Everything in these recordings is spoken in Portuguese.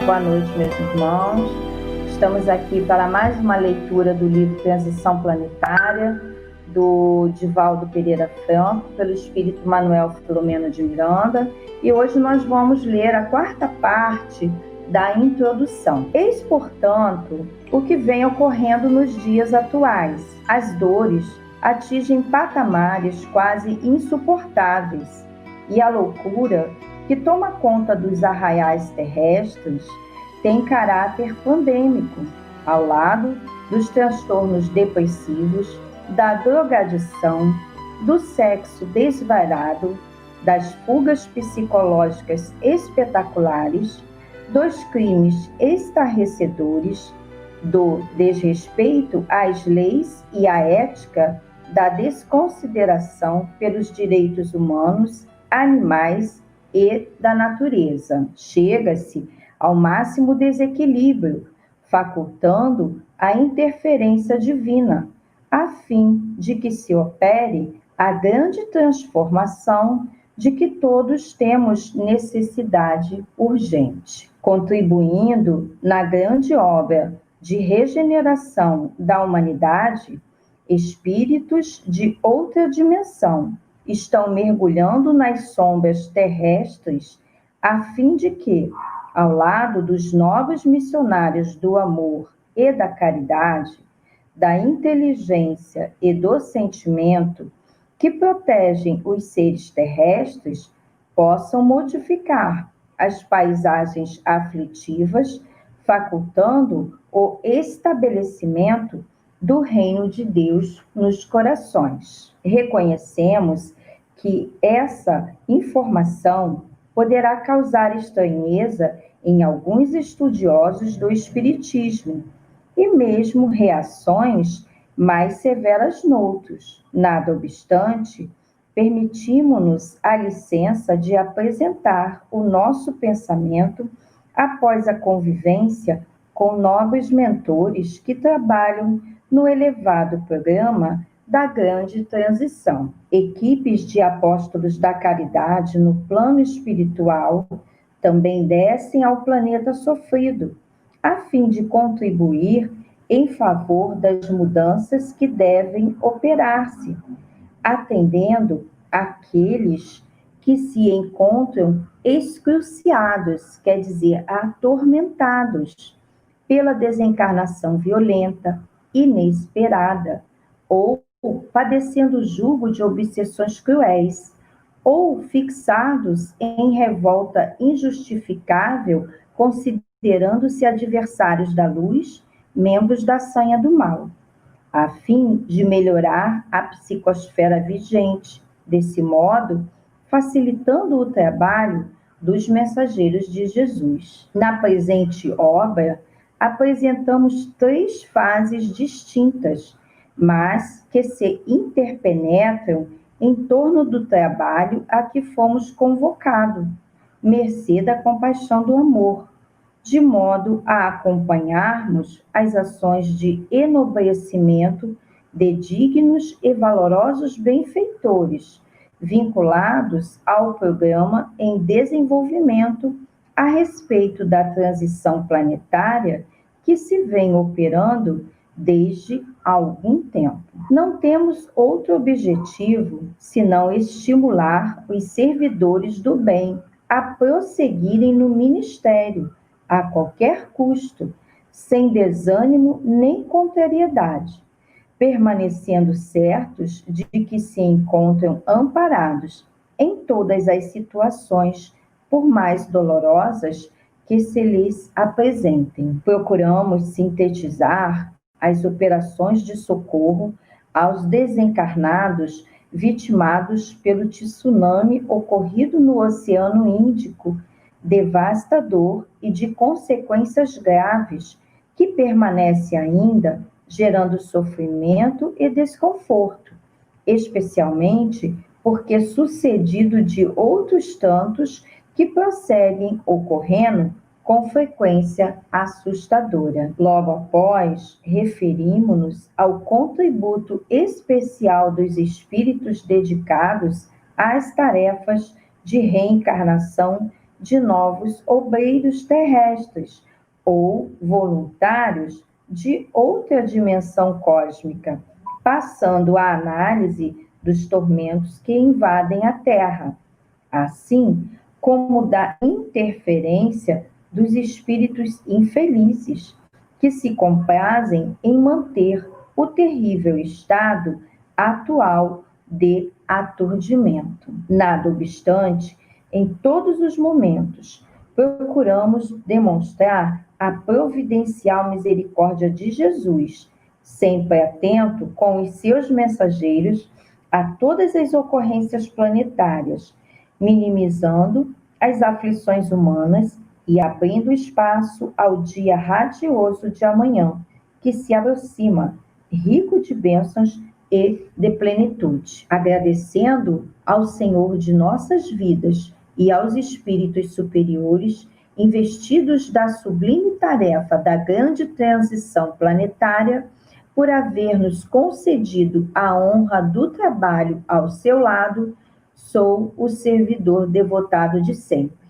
Boa noite, meus irmãos. Estamos aqui para mais uma leitura do livro Transição Planetária, do Divaldo Pereira Franco, pelo Espírito Manuel Filomeno de Miranda. E hoje nós vamos ler a quarta parte da introdução. Eis, portanto, o que vem ocorrendo nos dias atuais. As dores atingem patamares quase insuportáveis e a loucura que toma conta dos arraiais terrestres tem caráter pandêmico, ao lado dos transtornos depressivos, da drogadição, do sexo desvairado, das fugas psicológicas espetaculares, dos crimes estarrecedores, do desrespeito às leis e à ética, da desconsideração pelos direitos humanos, animais e da natureza. Chega-se ao máximo desequilíbrio, facultando a interferência divina, a fim de que se opere a grande transformação de que todos temos necessidade urgente, contribuindo na grande obra de regeneração da humanidade. Espíritos de outra dimensão estão mergulhando nas sombras terrestres a fim de que, ao lado dos novos missionários do amor e da caridade, da inteligência e do sentimento que protegem os seres terrestres, possam modificar as paisagens aflitivas, facultando o estabelecimento do reino de Deus nos corações. Reconhecemos que essa informação poderá causar estranheza em alguns estudiosos do Espiritismo e mesmo reações mais severas noutros. Nada obstante, permitimos-nos a licença de apresentar o nosso pensamento após a convivência com nobres mentores que trabalham no elevado programa da grande transição. Equipes de apóstolos da caridade no plano espiritual também descem ao planeta sofrido, a fim de contribuir em favor das mudanças que devem operar-se, atendendo aqueles que se encontram excruciados, quer dizer, atormentados pela desencarnação violenta, inesperada, ou padecendo o jugo de obsessões cruéis, ou fixados em revolta injustificável, considerando-se adversários da luz, membros da sanha do mal, a fim de melhorar a psicosfera vigente, desse modo, facilitando o trabalho dos mensageiros de Jesus. Na presente obra, apresentamos 3 fases distintas, mas que se interpenetram em torno do trabalho a que fomos convocados, mercê da compaixão do amor, de modo a acompanharmos as ações de enobrecimento de dignos e valorosos benfeitores, vinculados ao programa em desenvolvimento a respeito da transição planetária que se vem operando desde algum tempo. Não temos outro objetivo senão estimular os servidores do bem a prosseguirem no ministério a qualquer custo, sem desânimo nem contrariedade, permanecendo certos de que se encontram amparados em todas as situações, por mais dolorosas que se lhes apresentem. Procuramos sintetizar as operações de socorro aos desencarnados vitimados pelo tsunami ocorrido no Oceano Índico, devastador e de consequências graves, que permanece ainda gerando sofrimento e desconforto, especialmente porque sucedido de outros tantos que prosseguem ocorrendo com frequência assustadora. Logo após, referimos-nos ao contributo especial dos espíritos dedicados às tarefas de reencarnação de novos obreiros terrestres ou voluntários de outra dimensão cósmica, passando a análise dos tormentos que invadem a Terra, assim como da interferência dos espíritos infelizes, que se comprazem em manter o terrível estado atual de aturdimento. Nada obstante, em todos os momentos, procuramos demonstrar a providencial misericórdia de Jesus, sempre atento com os seus mensageiros a todas as ocorrências planetárias, minimizando as aflições humanas e abrindo espaço ao dia radioso de amanhã, que se aproxima, rico de bênçãos e de plenitude. Agradecendo ao Senhor de nossas vidas e aos espíritos superiores, investidos da sublime tarefa da grande transição planetária, por haver nos concedido a honra do trabalho ao seu lado, sou o servidor devotado de sempre.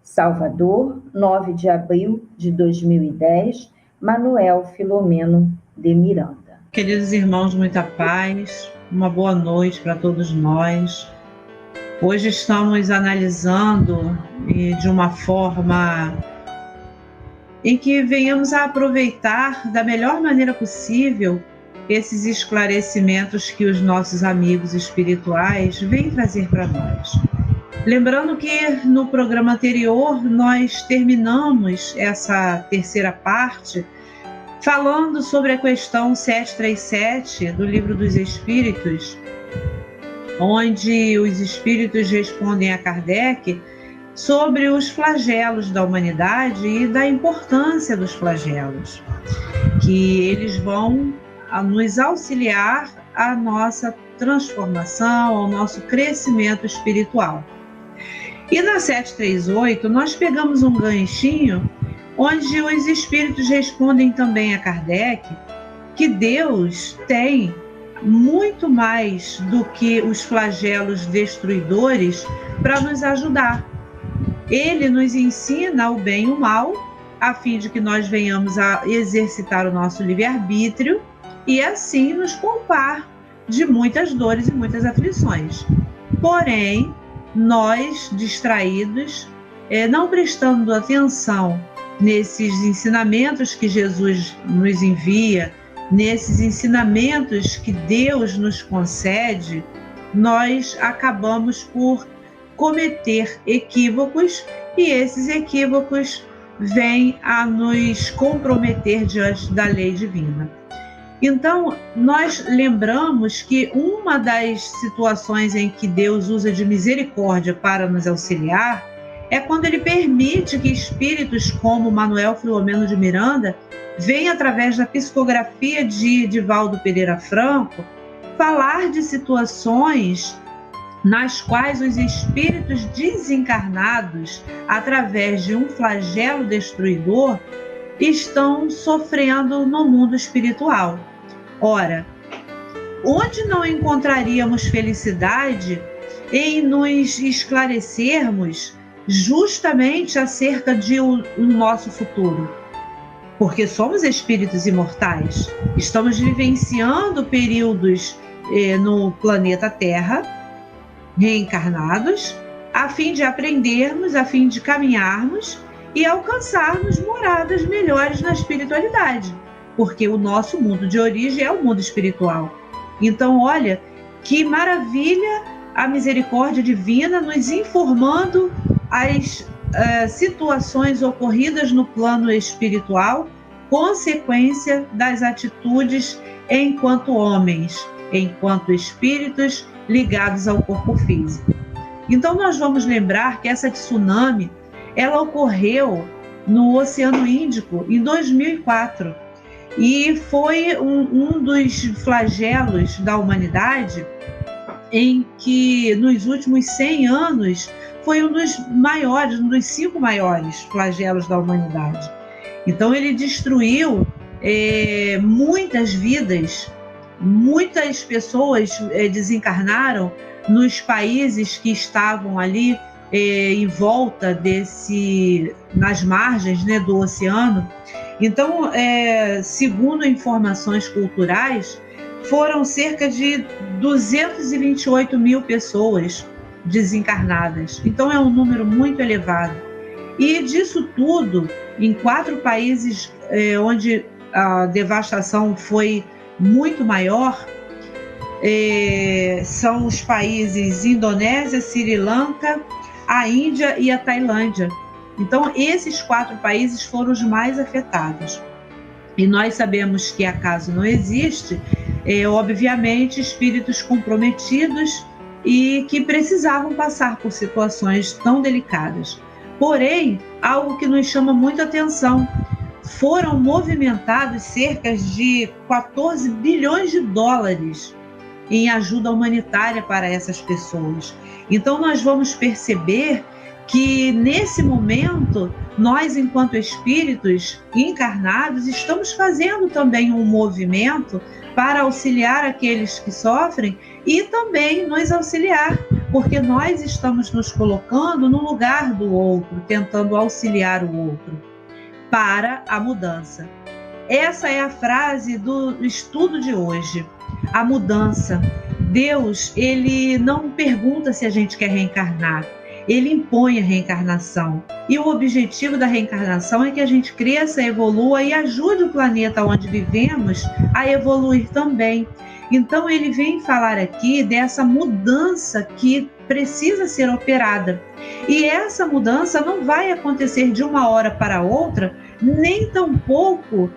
Salvador, 9 de abril de 2010, Manuel Filomeno de Miranda. Queridos irmãos, muita paz, uma boa noite para todos nós. Hoje estamos analisando de uma forma em que venhamos a aproveitar da melhor maneira possível esses esclarecimentos que os nossos amigos espirituais vêm trazer para nós. Lembrando que no programa anterior nós terminamos essa terceira parte falando sobre a questão 737 do Livro dos Espíritos, onde os espíritos respondem a Kardec sobre os flagelos da humanidade e da importância dos flagelos, que eles vão nos auxiliar à nossa transformação, ao nosso crescimento espiritual. E na 738 nós pegamos um ganchinho onde os espíritos respondem também a Kardec que Deus tem muito mais do que os flagelos destruidores para nos ajudar. Ele nos ensina o bem e o mal, a fim de que nós venhamos a exercitar o nosso livre-arbítrio e assim nos poupar de muitas dores e muitas aflições. Porém, nós, distraídos, não prestando atenção nesses ensinamentos que Jesus nos envia, nesses ensinamentos que Deus nos concede, nós acabamos por cometer equívocos e esses equívocos vêm a nos comprometer diante da lei divina. Então, nós lembramos que uma das situações em que Deus usa de misericórdia para nos auxiliar é quando Ele permite que espíritos como Manuel Filomeno de Miranda venham, através da psicografia de Divaldo Pereira Franco, falar de situações nas quais os espíritos desencarnados, através de um flagelo destruidor, estão sofrendo no mundo espiritual. Ora, onde não encontraríamos felicidade em nos esclarecermos justamente acerca de o nosso futuro? Porque somos espíritos imortais, estamos vivenciando períodos no planeta Terra, reencarnados, a fim de aprendermos, a fim de caminharmos e alcançarmos moradas melhores na espiritualidade, porque o nosso mundo de origem é o mundo espiritual. Então, olha, que maravilha a misericórdia divina nos informando as situações ocorridas no plano espiritual, consequência das atitudes enquanto homens, enquanto espíritos ligados ao corpo físico. Então, nós vamos lembrar que essa tsunami, ela ocorreu no Oceano Índico em 2004 e foi um dos flagelos da humanidade em que, nos últimos 100 anos, foi um dos maiores, um dos 5 maiores flagelos da humanidade. Então, ele destruiu muitas vidas, muitas pessoas desencarnaram nos países que estavam ali em volta nas margens, né, do oceano. Então, segundo informações culturais, foram cerca de 228 mil pessoas desencarnadas. Então, é um número muito elevado. E disso tudo, em 4 países onde a devastação foi muito maior, são os países Indonésia, Sri Lanka, a Índia e a Tailândia. Então, esses 4 países foram os mais afetados. E nós sabemos que acaso não existe, obviamente, espíritos comprometidos e que precisavam passar por situações tão delicadas. Porém, algo que nos chama muita atenção, foram movimentados cerca de 14 bilhões de dólares em ajuda humanitária para essas pessoas. Então, nós vamos perceber que, nesse momento, nós, enquanto espíritos encarnados, estamos fazendo também um movimento para auxiliar aqueles que sofrem e também nos auxiliar, porque nós estamos nos colocando no lugar do outro, tentando auxiliar o outro para a mudança. Essa é a frase do estudo de hoje. A mudança. Deus, ele não pergunta se a gente quer reencarnar. Ele impõe a reencarnação. E o objetivo da reencarnação é que a gente cresça, evolua e ajude o planeta onde vivemos a evoluir também. Então, ele vem falar aqui dessa mudança que precisa ser operada. E essa mudança não vai acontecer de uma hora para outra, nem tampouco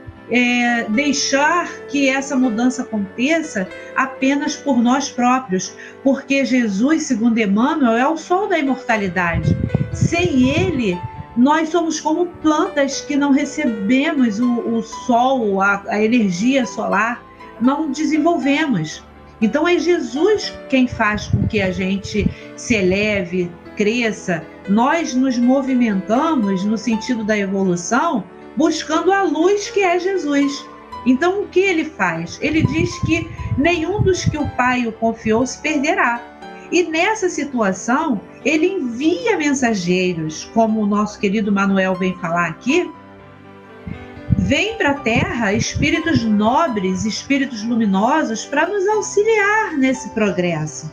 deixar que essa mudança aconteça apenas por nós próprios, porque Jesus, segundo Emmanuel, é o sol da imortalidade. Sem ele, nós somos como plantas que não recebemos o sol, a energia solar, não desenvolvemos. Então é Jesus quem faz com que a gente se eleve, cresça. Nós nos movimentamos no sentido da evolução, buscando a luz que é Jesus. Então, o que ele faz? Ele diz que nenhum dos que o Pai o confiou se perderá. E nessa situação, ele envia mensageiros, como o nosso querido Manuel vem falar aqui. Vem para a Terra espíritos nobres, espíritos luminosos, para nos auxiliar nesse progresso.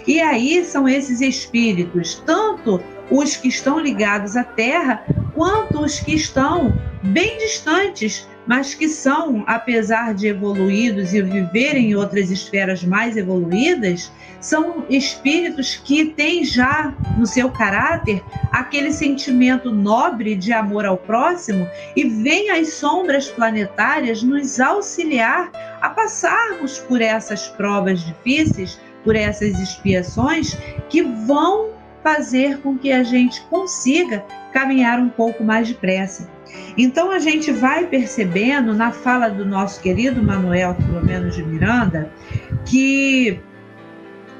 E aí são esses espíritos, tanto os que estão ligados à Terra, quanto os que estão bem distantes, mas que são, apesar de evoluídos e viverem em outras esferas mais evoluídas, são espíritos que têm já no seu caráter aquele sentimento nobre de amor ao próximo e vêm as sombras planetárias nos auxiliar a passarmos por essas provas difíceis, por essas expiações que vão fazer com que a gente consiga caminhar um pouco mais depressa. Então a gente vai percebendo na fala do nosso querido Manuel Filomeno de Miranda que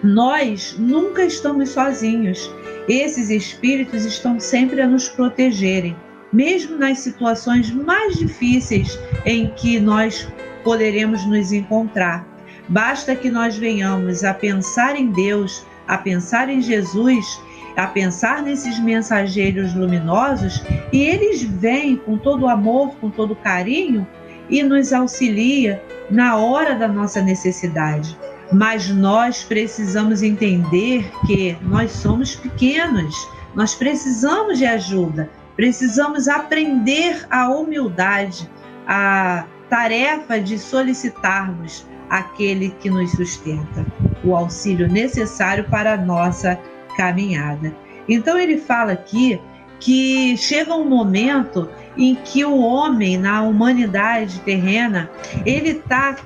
nós nunca estamos sozinhos. Esses espíritos estão sempre a nos protegerem, mesmo nas situações mais difíceis em que nós poderemos nos encontrar. Basta que nós venhamos a pensar em Deus, a pensar em Jesus, a pensar nesses mensageiros luminosos, e eles vêm com todo o amor, com todo o carinho e nos auxilia na hora da nossa necessidade. Mas nós precisamos entender que nós somos pequenos, nós precisamos de ajuda, precisamos aprender a humildade, a tarefa de solicitarmos aquele que nos sustenta, o auxílio necessário para a nossa caminhada. Então ele fala aqui que chega um momento em que o homem, na humanidade terrena, ele está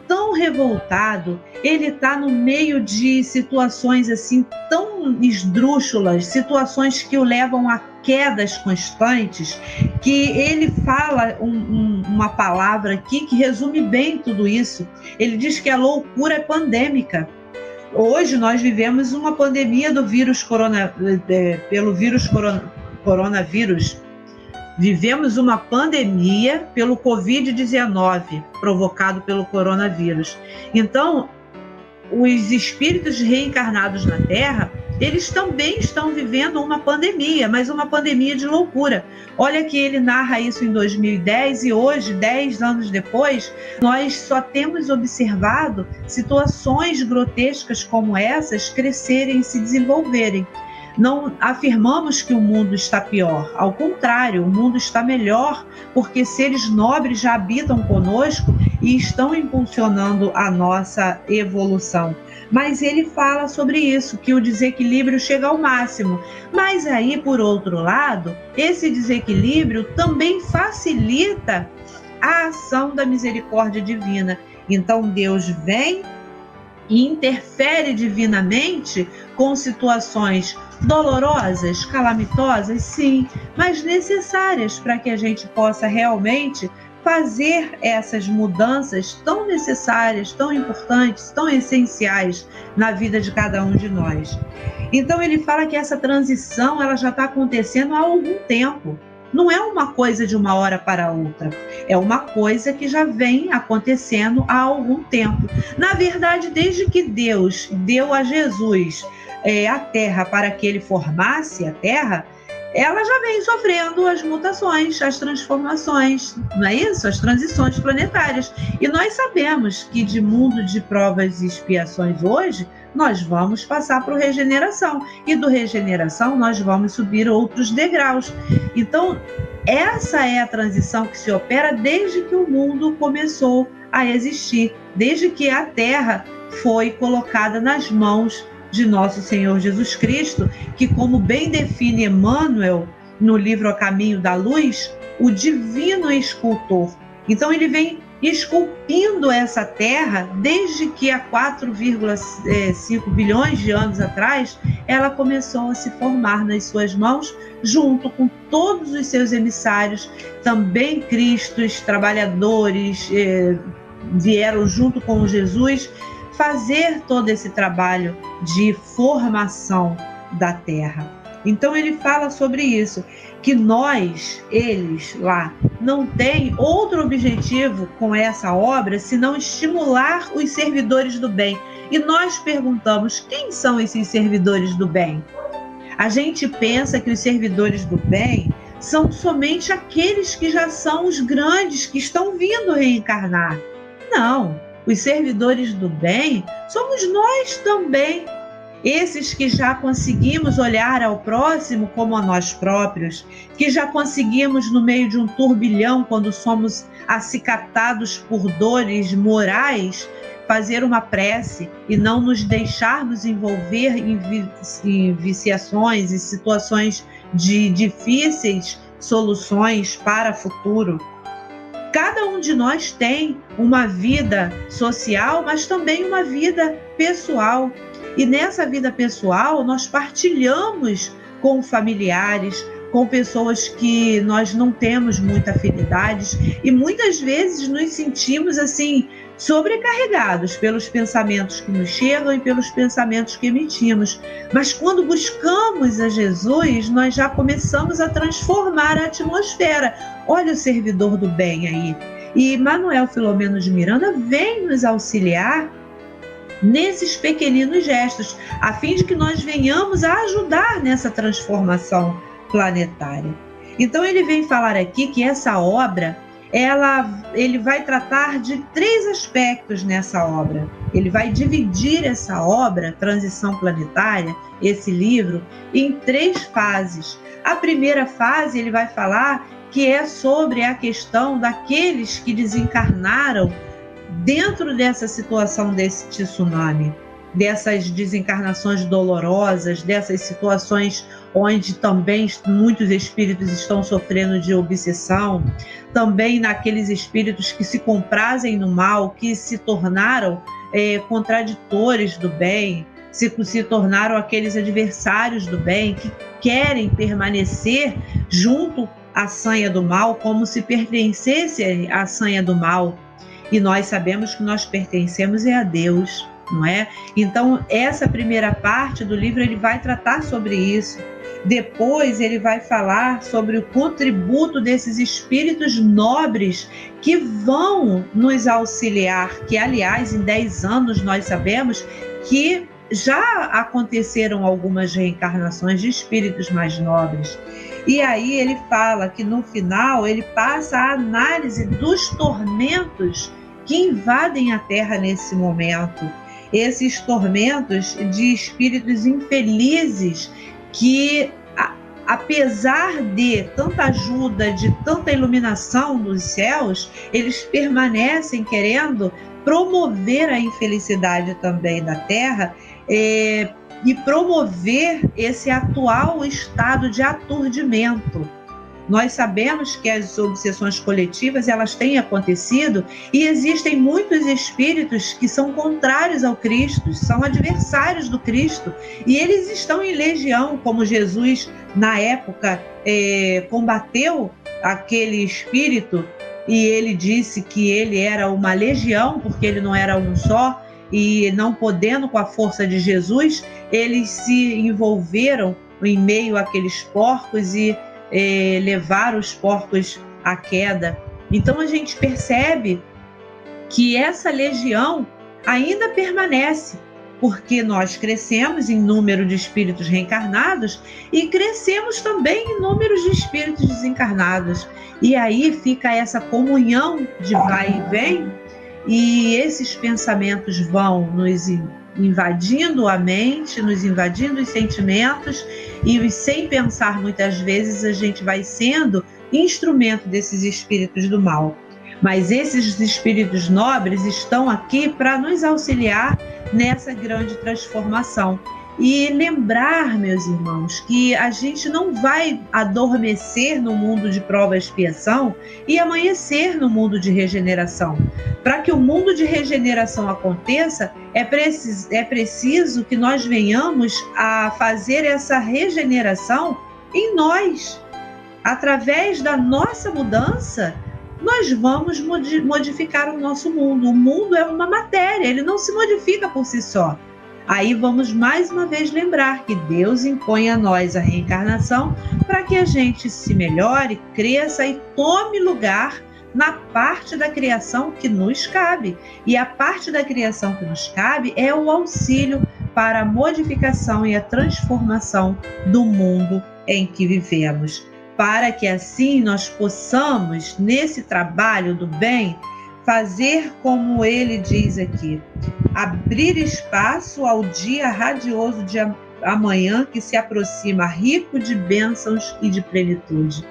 tão revoltado, ele está no meio de situações assim tão esdrúxulas, situações que o levam a quedas constantes, que ele fala uma palavra aqui que resume bem tudo isso. Ele diz que a loucura é pandêmica. Hoje nós vivemos uma pandemia do pelo vírus coronavírus. Vivemos uma pandemia pelo Covid-19, provocado pelo coronavírus. Então, os espíritos reencarnados na Terra eles também estão vivendo uma pandemia, mas uma pandemia de loucura. Olha que ele narra isso em 2010 e hoje, 10 anos depois, nós só temos observado situações grotescas como essas crescerem e se desenvolverem. Não afirmamos que o mundo está pior, ao contrário, o mundo está melhor, porque seres nobres já habitam conosco e estão impulsionando a nossa evolução. Mas ele fala sobre isso, que o desequilíbrio chega ao máximo. Mas aí, por outro lado, esse desequilíbrio também facilita a ação da misericórdia divina. Então Deus vem e interfere divinamente com situações dolorosas, calamitosas, sim, mas necessárias para que a gente possa realmente fazer essas mudanças tão necessárias, tão importantes, tão essenciais na vida de cada um de nós. Então ele fala que essa transição ela já está acontecendo há algum tempo. Não é uma coisa de uma hora para outra, é uma coisa que já vem acontecendo há algum tempo. Na verdade, desde que Deus deu a Jesus a terra para que ele formasse a terra, ela já vem sofrendo as mutações, as transformações, não é isso? As transições planetárias. E nós sabemos que de mundo de provas e expiações hoje, nós vamos passar para o regeneração. E do regeneração nós vamos subir outros degraus. Então, essa é a transição que se opera desde que o mundo começou a existir, desde que a Terra foi colocada nas mãos de nosso Senhor Jesus Cristo, que, como bem define Emmanuel no livro A Caminho da Luz, o divino escultor. Então ele vem esculpindo essa terra desde que há 4,5 bilhões de anos atrás ela começou a se formar nas suas mãos, junto com todos os seus emissários, também cristos, trabalhadores, vieram junto com Jesus fazer todo esse trabalho de formação da terra. Então ele fala sobre isso, que nós, eles lá, não tem outro objetivo com essa obra senão estimular os servidores do bem. E nós perguntamos, quem são esses servidores do bem? A gente pensa que os servidores do bem são somente aqueles que já são os grandes, que estão vindo reencarnar. Não, os servidores do bem somos nós também. Esses que já conseguimos olhar ao próximo como a nós próprios, que já conseguimos, no meio de um turbilhão, quando somos acicatados por dores morais, fazer uma prece e não nos deixarmos envolver em viciações e situações de difíceis soluções para o futuro. Cada um de nós tem uma vida social, mas também uma vida pessoal. E nessa vida pessoal, nós partilhamos com familiares, com pessoas que nós não temos muita afinidade e muitas vezes nos sentimos assim sobrecarregados pelos pensamentos que nos chegam e pelos pensamentos que emitimos. Mas quando buscamos a Jesus, nós já começamos a transformar a atmosfera. Olha o servidor do bem aí. E Manuel Filomeno de Miranda vem nos auxiliar nesses pequeninos gestos, a fim de que nós venhamos a ajudar nessa transformação planetária. Então ele vem falar aqui que essa obra, ele vai tratar de 3 aspectos nessa obra. Ele vai dividir essa obra, Transição Planetária, esse livro, em 3 fases. A primeira fase ele vai falar que é sobre a questão daqueles que desencarnaram dentro dessa situação desse tsunami, dessas desencarnações dolorosas, dessas situações onde também muitos espíritos estão sofrendo de obsessão, também naqueles espíritos que se comprazem no mal, que se tornaram contraditores do bem, se tornaram aqueles adversários do bem, que querem permanecer junto à sanha do mal, como se pertencesse à sanha do mal. E nós sabemos que nós pertencemos a Deus, não é? Então, essa primeira parte do livro, ele vai tratar sobre isso. Depois, ele vai falar sobre o contributo desses espíritos nobres que vão nos auxiliar, que, aliás, em 10 anos nós sabemos que já aconteceram algumas reencarnações de espíritos mais nobres. E aí ele fala que no final ele passa a análise dos tormentos que invadem a Terra nesse momento. Esses tormentos de espíritos infelizes que, apesar de tanta ajuda, de tanta iluminação dos céus, eles permanecem querendo promover a infelicidade também da Terra e promover esse atual estado de aturdimento. Nós sabemos que as obsessões coletivas, elas têm acontecido e existem muitos espíritos que são contrários ao Cristo, são adversários do Cristo, e eles estão em legião, como Jesus, na época, combateu aquele espírito, e ele disse que ele era uma legião, porque ele não era um só, e não podendo com a força de Jesus, eles se envolveram em meio àqueles porcos e levar os porcos à queda. Então a gente percebe que essa legião ainda permanece, porque nós crescemos em número de espíritos reencarnados e crescemos também em números de espíritos desencarnados. E aí fica essa comunhão de vai e vem, e esses pensamentos vão nos invadindo a mente, nos invadindo os sentimentos, e sem pensar muitas vezes a gente vai sendo instrumento desses espíritos do mal. Mas esses espíritos nobres estão aqui para nos auxiliar nessa grande transformação. E lembrar, meus irmãos, que a gente não vai adormecer no mundo de prova e expiação e amanhecer no mundo de regeneração. Para que o mundo de regeneração aconteça, é preciso que nós venhamos a fazer essa regeneração em nós. Através da nossa mudança, nós vamos modificar o nosso mundo. O mundo é uma matéria, ele não se modifica por si só. Aí vamos mais uma vez lembrar que Deus impõe a nós a reencarnação para que a gente se melhore, cresça e tome lugar na parte da criação que nos cabe. E a parte da criação que nos cabe é o auxílio para a modificação e a transformação do mundo em que vivemos. Para que assim nós possamos, nesse trabalho do bem, fazer como ele diz aqui, abrir espaço ao dia radioso de amanhã que se aproxima, rico de bênçãos e de plenitude.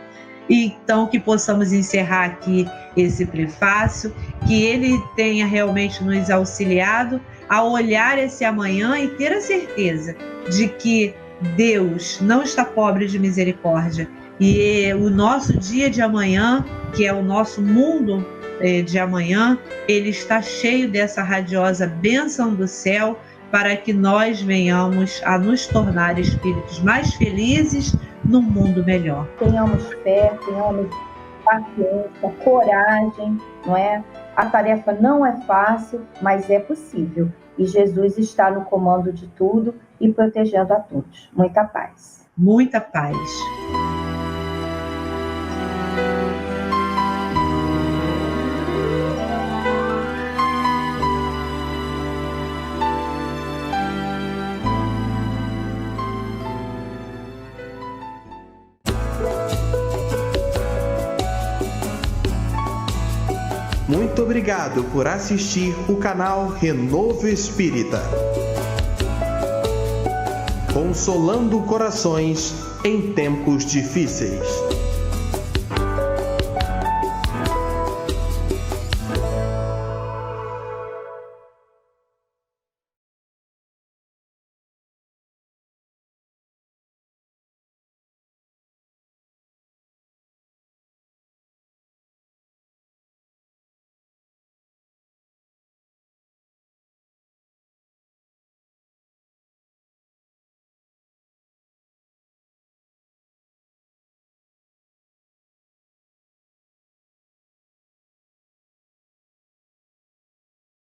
Então, que possamos encerrar aqui esse prefácio, que ele tenha realmente nos auxiliado a olhar esse amanhã e ter a certeza de que Deus não está pobre de misericórdia. E o nosso dia de amanhã, que é o nosso mundo de amanhã, ele está cheio dessa radiosa bênção do céu para que nós venhamos a nos tornar espíritos mais felizes num mundo melhor. Tenhamos fé, tenhamos paciência, coragem, não é? A tarefa não é fácil, mas é possível. E Jesus está no comando de tudo e protegendo a todos. Muita paz. Muita paz. Muito obrigado por assistir o canal Renovo Espírita. Consolando corações em tempos difíceis.